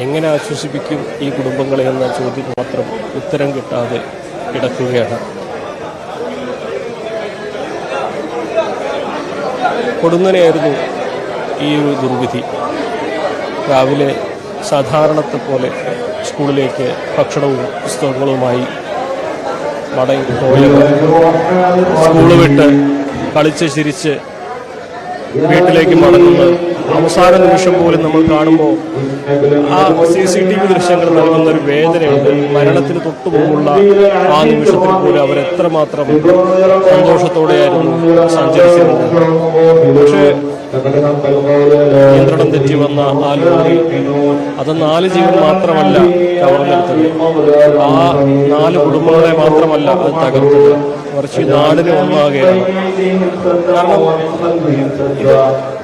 എങ്ങനെ ആശ്വസിപ്പിക്കും ഈ കുടുംബങ്ങളെ എന്ന ചോദ്യം മാത്രം ഉത്തരം കിട്ടാതെ കിടക്കുകയാണ്. കൊടുങ്ങനെയായിരുന്നു ഈ ഒരു ദുർവിധി. രാവിലെ സാധാരണത്തെ പോലെ സ്കൂളിലേക്ക് ഭക്ഷണവും പുസ്തകങ്ങളുമായി മടങ്ങി പോയവർ സ്കൂൾ വിട്ട് കളിച്ച് ചിരിച്ച് വീട്ടിലേക്ക് മടങ്ങുന്നത് അവസാന നിമിഷം പോലും നമ്മൾ കാണുമ്പോൾ ആ CCTV ദൃശ്യങ്ങൾ നൽകുന്ന ഒരു വേദനയുണ്ട്. മരണത്തിന് തൊട്ടു മുമ്പുള്ള ആ നിമിഷത്തിൽ പോലും അവരെത്രമാത്രം സന്തോഷത്തോടെയായിരുന്നു സഞ്ചരിച്ചിരുന്നത്. പക്ഷേ നിയന്ത്രണം തെറ്റി വന്ന ആ ലോറി അത് 4 ജീവൻ മാത്രമല്ല കവർന്നെടുത്തത്, ആ 4 കുടുംബങ്ങളെ മാത്രമല്ല അത് തകർത്തത്, മറിച്ച് നാടിനെ ഒന്നാകുകയാണ്.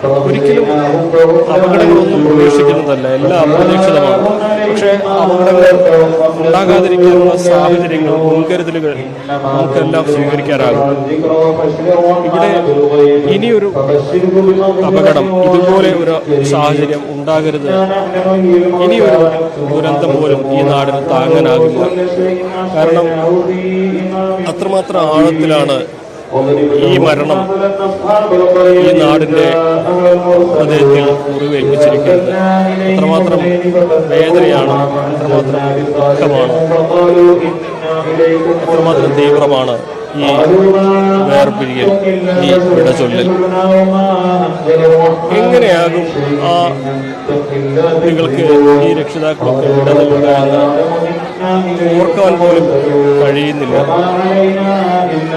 കാരണം ഒരിക്കലും അപകടങ്ങളൊന്നും പ്രതീക്ഷിക്കുന്നതല്ല, എല്ലാം അപ്രതീക്ഷിതമാണ്. പക്ഷേ അപകടങ്ങൾ ഉണ്ടാകാതിരിക്കാനുള്ള സാഹചര്യങ്ങൾ, മുൻകരുതലുകൾ നമുക്കെല്ലാം സ്വീകരിക്കാനാകും. ഇവിടെ ഇനിയൊരു അപകടം, ഇതുപോലെ ഒരു സാഹചര്യം ഉണ്ടാകരുത്, ഇനിയൊരു ദുരന്തം പോലും ഈ നാടിന് താങ്ങാനാകില്ല. കാരണം അത്രമാത്രം ആഴത്തിലാണ് ഈ മരണം ഈ നാടിൻ്റെ ഹൃദയത്തിൽ മുറിവേൽപ്പിച്ചിരിക്കുന്നത്. അത്രമാത്രം വേദനയാണ്, അത്രമാത്രം ദുഃഖമാണ്, അത്രമാത്രം തീവ്രമാണ് ഈ വേർപിരിയൽ, ഈ വിടചൊല്ലൽ. എങ്ങനെയാകും ആ കുട്ടികൾക്ക്, ഈ രക്ഷിതാക്കൾക്ക് വിട നൽകുക എന്ന് ഓർക്കാൻ പോലും കഴിയുന്നില്ല.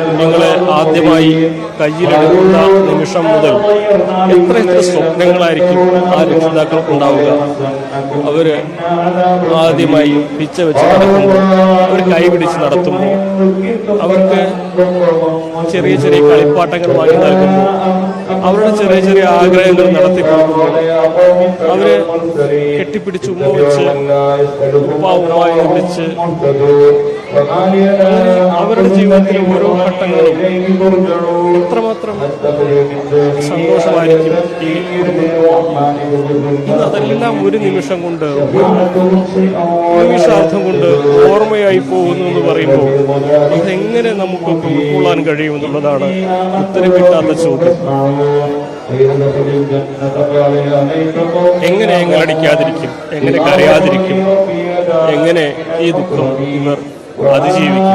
കുഞ്ഞുങ്ങളെ ആദ്യമായി കയ്യിലെടുക്കുന്ന നിമിഷം മുതൽ എത്ര സ്വപ്നങ്ങളായിരിക്കും ആ രക്ഷിതാക്കൾക്കുണ്ടാവുക. അവർ ആദ്യമായി പിച്ച വെച്ച് നടക്കുമ്പോൾ, അവർ കൈപിടിച്ച് നടത്തുമ്പോൾ, അവർക്ക് ചെറിയ ചെറിയ കളിപ്പാട്ടങ്ങൾ വാങ്ങി നൽകുമ്പോൾ, അവരുടെ ചെറിയ ചെറിയ ആഗ്രഹങ്ങൾ നടത്തി കൊടുക്കുമ്പോൾ, അവര് കെട്ടിപ്പിടിച്ച് ഉമ്മ വെച്ച് ഉപ്പാവുമായി വിളിച്ച് അവരുടെ ജീവിതത്തിലെ ഓരോ ഘട്ടങ്ങളും എത്രമാത്രം സന്തോഷമായിരിക്കും ഈ ഇന്ന് അതെല്ലാം ഒരു നിമിഷം കൊണ്ട്, നിമിഷാർത്ഥം കൊണ്ട് ഓർമ്മയായി പോകുന്നു എന്ന് പറയുമ്പോൾ അതെങ്ങനെ നമുക്ക് ഉൾക്കൊള്ളാൻ കഴിയുമെന്നുള്ളതാണ് ഉത്തരം കിട്ടാത്ത ചോദ്യം. എങ്ങനെ അടിക്കാതിരിക്കും, എങ്ങനെ കരയാതിരിക്കും, എങ്ങനെ ഈ ദുഃഖം ഇവർ അതിജീവിക്കും?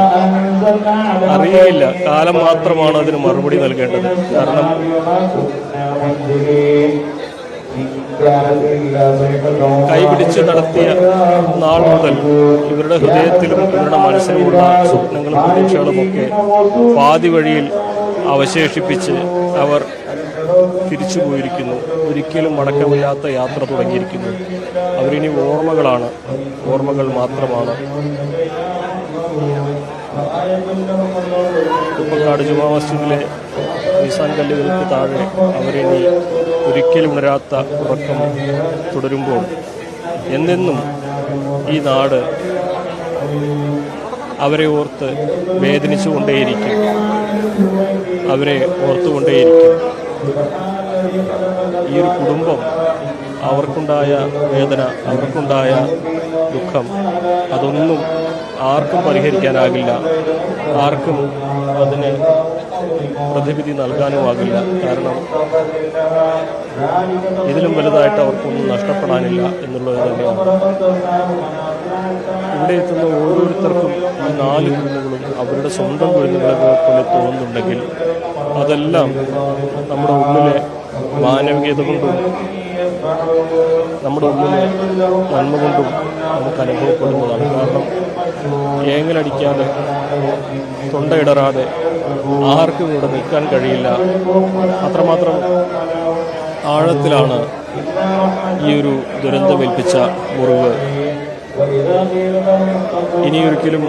അറിയില്ല. കാലം മാത്രമാണ് അതിന് മറുപടി നൽകേണ്ടത്. കാരണം കൈപിടിച്ച് നടത്തിയ നാൾ മുതൽ ഇവരുടെ ഹൃദയത്തിലും ഇവരുടെ മനസ്സിലുമുള്ള സ്വപ്നങ്ങളും പ്രതീക്ഷകളുമൊക്കെ പാതി വഴിയിൽ അവശേഷിപ്പിച്ച് അവർ തിരിച്ചു പോയിരിക്കുന്നു. ഒരിക്കലും മടക്കമില്ലാത്ത യാത്ര തുടങ്ങിയിരിക്കുന്നു. അവരിനി ഓർമ്മകളാണ്, ഓർമ്മകൾ മാത്രമാണ്. കുപ്പക്കാട് ജുമാ മസ്ജിദിലെ നിസാൻ കല്ലുകൾക്ക് താഴെ അവരിനി ഒരിക്കലും ഉണരാത്ത ഉറക്കം തുടരുമ്പോൾ എന്നെന്നും ഈ നാട് അവരെ ഓർത്ത് വേദനിച്ചുകൊണ്ടേയിരിക്കും, അവരെ ഓർത്തുകൊണ്ടേയിരിക്കും. ഈ ഒരു കുടുംബം, അവർക്കുണ്ടായ വേദന, അവർക്കുണ്ടായ ദുഃഖം, അതൊന്നും ആർക്കും പരിഹരിക്കാനാകില്ല, ആർക്കും അതിന് പ്രതിവിധി നൽകാനുമാകില്ല. കാരണം ഇതിലും വലുതായിട്ട് അവർക്കൊന്നും നഷ്ടപ്പെടാനില്ല എന്നുള്ളത് തന്നെയാണ്. ഇവിടെ എത്തുന്ന ഓരോരുത്തർക്കും ഈ 4 കുഞ്ഞുങ്ങളും അവരുടെ സ്വന്തം കുഞ്ഞുങ്ങളെ പോലെ തോന്നുന്നുണ്ടെങ്കിൽ അതെല്ലാം നമ്മുടെ ഉള്ളിലെ മാനവികത കൊണ്ടും നമ്മുടെ ഉള്ളിലെ നന്മ കൊണ്ടും നമുക്ക് അനുഭവപ്പെടുന്നതാണ്. കാരണം ഏങ്ങലടിക്കാതെ, തൊണ്ടയിടറാതെ ആർക്കും ഇവിടെ നിൽക്കാൻ കഴിയില്ല. അത്രമാത്രം ആഴത്തിലാണ് ഈ ഒരു ദുരന്തമേൽപ്പിച്ച മുറിവ്. ഇനിയൊരിക്കലും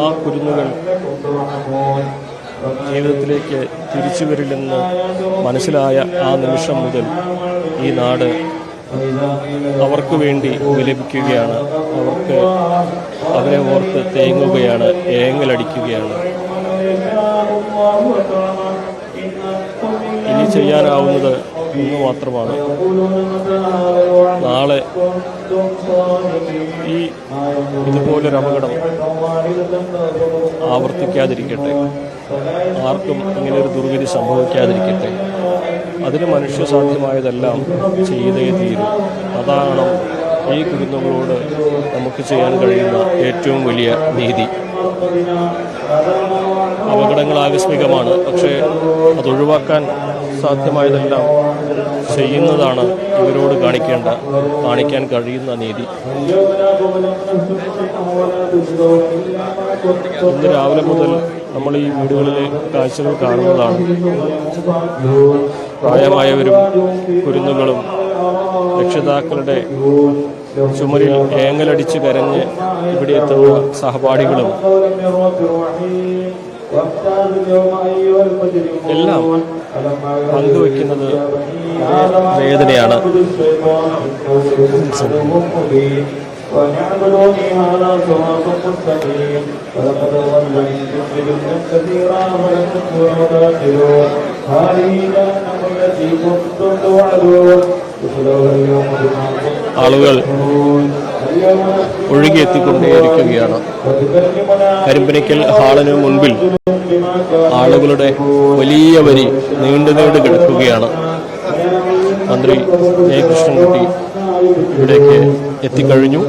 ആ കുരുന്നുകൾ ജീവിതത്തിലേക്ക് തിരിച്ചു വരില്ലെന്ന് മനസ്സിലായ ആ നിമിഷം മുതൽ ഈ നാട് അവർക്ക് വേണ്ടി വിലപിക്കുകയാണ്. അവരെ ഓർത്ത് തേങ്ങുകയാണ്, ഏങ്ങലടിക്കുകയാണ്. ഇനി ചെയ്യാനാവുന്നത് ഒന്ന് മാത്രമാണ്. നാളെ ഇതുപോലൊരു അപകടം ആവർത്തിക്കാതിരിക്കട്ടെ, ആർക്കും ഇങ്ങനെയൊരു ദുർവിധി സംഭവിക്കാതിരിക്കട്ടെ. അതിന് മനുഷ്യ സാധ്യമായതെല്ലാം ചെയ്തേ തീരും. അതാണ് ഈ കുരുന്നുകളോട് നമുക്ക് ചെയ്യാൻ കഴിയുന്ന ഏറ്റവും വലിയ നീതി. അപകടങ്ങൾ ആകസ്മികമാണ്, പക്ഷേ അതൊഴിവാക്കാൻ സാധ്യമായതെല്ലാം ചെയ്യുന്നതാണ് ഇവരോട് കാണിക്കാൻ കഴിയുന്ന നീതി. ഇന്ന് രാവിലെ മുതൽ നമ്മൾ ഈ വീടുകളിലെ കാഴ്ചകൾ കാണുന്നതാണ്. പ്രായമായവരും കുരുന്നുകളും രക്ഷിതാക്കളുടെ ചുമരിൽ ഏങ്ങലടിച്ച് കരഞ്ഞ് ഇവിടെ എത്തുന്ന സഹപാഠികളും എല്ലാം പങ്കുവയ്ക്കുന്നത് വേദനയാണ്. ആളുകൾ ഒഴുകിയെത്തിക്കൊണ്ടേയിരിക്കുകയാണ്. കരിമ്പനയ്ക്കൽ ഹാളിന് മുൻപിൽ ആളുകളുടെ വലിയ വരി നീണ്ടു കിടക്കുകയാണ്. മന്ത്രി എ കൃഷ്ണൻകുട്ടി ഇവിടേക്ക് എത്തിക്കഴിഞ്ഞു.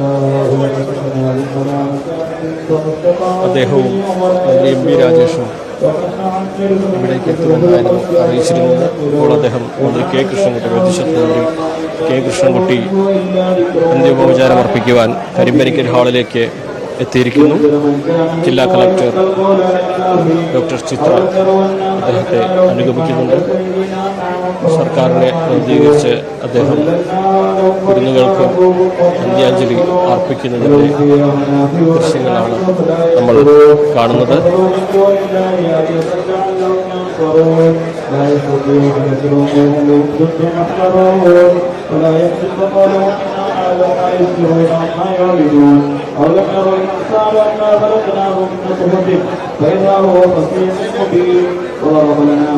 അദ്ദേഹവും മന്ത്രി എം പി രാജേഷും ഇവിടേക്ക് എത്തുമെന്നായിരുന്നു അറിയിച്ചിരുന്നത്. ഇപ്പോൾ അദ്ദേഹം മന്ത്രി കെ കൃഷ്ണൻകുട്ടി, വൈദ്യുശക്തി മന്ത്രി കെ കൃഷ്ണൻകുട്ടി അന്തിമോപചാരം അർപ്പിക്കുവാൻ കരിമ്പനയ്ക്കൽ ഹാളിലേക്ക് എത്തിയിരിക്കുന്നു. ജില്ലാ കളക്ടർ ഡോക്ടർ ചിത്ര അദ്ദേഹത്തെ അനുഗമിക്കുന്നുണ്ട്. സർക്കാരിനെ പ്രതിനിധീകരിച്ച് അദ്ദേഹം കുരുന്നുകൾക്ക് അന്ത്യാഞ്ജലി അർപ്പിക്കുന്നതിൻ്റെ ദൃശ്യങ്ങളാണ് നമ്മൾ കാണുന്നത്.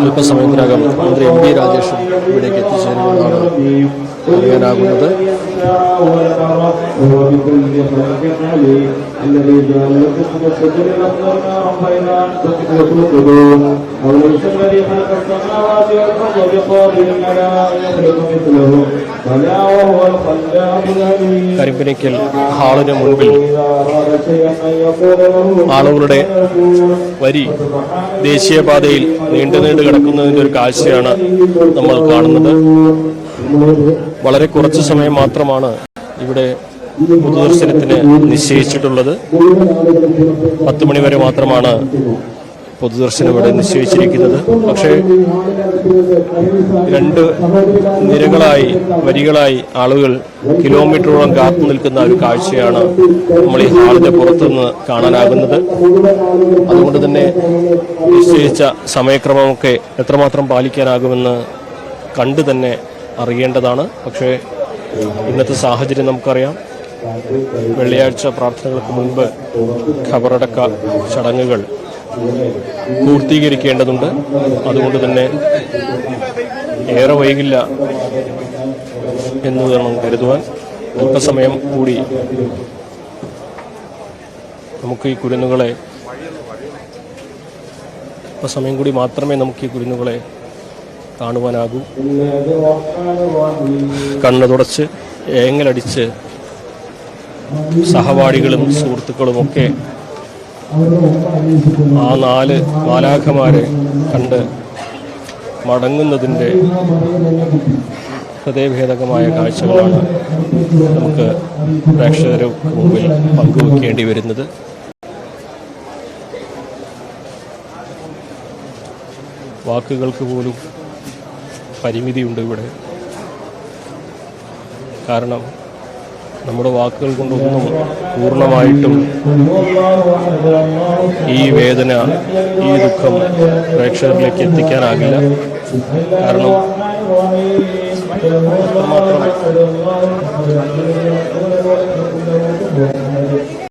അല്പസമയത്തിനകം മന്ത്രി എം പി രാജേഷും ഇവിടേക്ക് എത്തിച്ചേരുമെന്നാണ് അറിയാനാകുന്നത്. കരിമ്പനയ്ക്കൽ ഹാളിന് മുൻപിൽ ആളുകളുടെ വരി ദേശീയപാതയിൽ നീണ്ടു കിടക്കുന്നതിൻ്റെ ഒരു കാഴ്ചയാണ് നമ്മൾ കാണുന്നത്. വളരെ കുറച്ച് സമയം മാത്രമാണ് ഇവിടെ പൊതുദർശനത്തിന് നിശ്ചയിച്ചിട്ടുള്ളത്. 10 മണി വരെ മാത്രമാണ് പൊതുദർശനം ഇവിടെ നിശ്ചയിച്ചിരിക്കുന്നത്. പക്ഷേ 2 വരികളായി ആളുകൾ കിലോമീറ്ററോളം കാത്തു നിൽക്കുന്ന ഒരു കാഴ്ചയാണ് നമ്മൾ ഈ ഹാളിന്റെ പുറത്തുനിന്ന് കാണാനാകുന്നത്. അതുകൊണ്ട് തന്നെ നിശ്ചയിച്ച സമയക്രമമൊക്കെ എത്രമാത്രം പാലിക്കാനാകുമെന്ന് കണ്ടു തന്നെ അറിയേണ്ടതാണ്. പക്ഷേ ഇന്നത്തെ സാഹചര്യം നമുക്കറിയാം. വെള്ളിയാഴ്ച പ്രാർത്ഥനകൾക്ക് മുൻപ് ഖബറടക്ക ചടങ്ങുകൾ പൂർത്തീകരിക്കേണ്ടതുണ്ട്. അതുകൊണ്ട് തന്നെ ഏറെ വൈകില്ല എന്ന് വേണം കരുതുവാൻ. അല്പസമയം കൂടി നമുക്ക് ഈ കുരുന്നുകളെ മാത്രമേ നമുക്ക് ഈ കുരുന്നുകളെ കാണുവാനാകൂ. കണ്ണു തുടച്ച് ഏങ്ങലടിച്ച് സഹപാഠികളും സുഹൃത്തുക്കളുമൊക്കെ ആ 4 മാലാഖമാരെ കണ്ട് മടങ്ങുന്നതിൻ്റെ ഹൃദയഭേദകമായ കാഴ്ചകളാണ് നമുക്ക് പ്രേക്ഷകർക്ക് മുമ്പിൽ പങ്കുവെക്കേണ്ടി വരുന്നത്. വാക്കുകൾക്ക് പോലും പരിമിതിയുണ്ട് ഇവിടെ. കാരണം നമ്മുടെ വാക്കുകൾ കൊണ്ടൊന്നും പൂർണ്ണമായിട്ടും ഈ വേദന, ഈ ദുഃഖം പ്രേക്ഷകരിലേക്ക് എത്തിക്കാനാകില്ല. കാരണം അത്രമാത്രം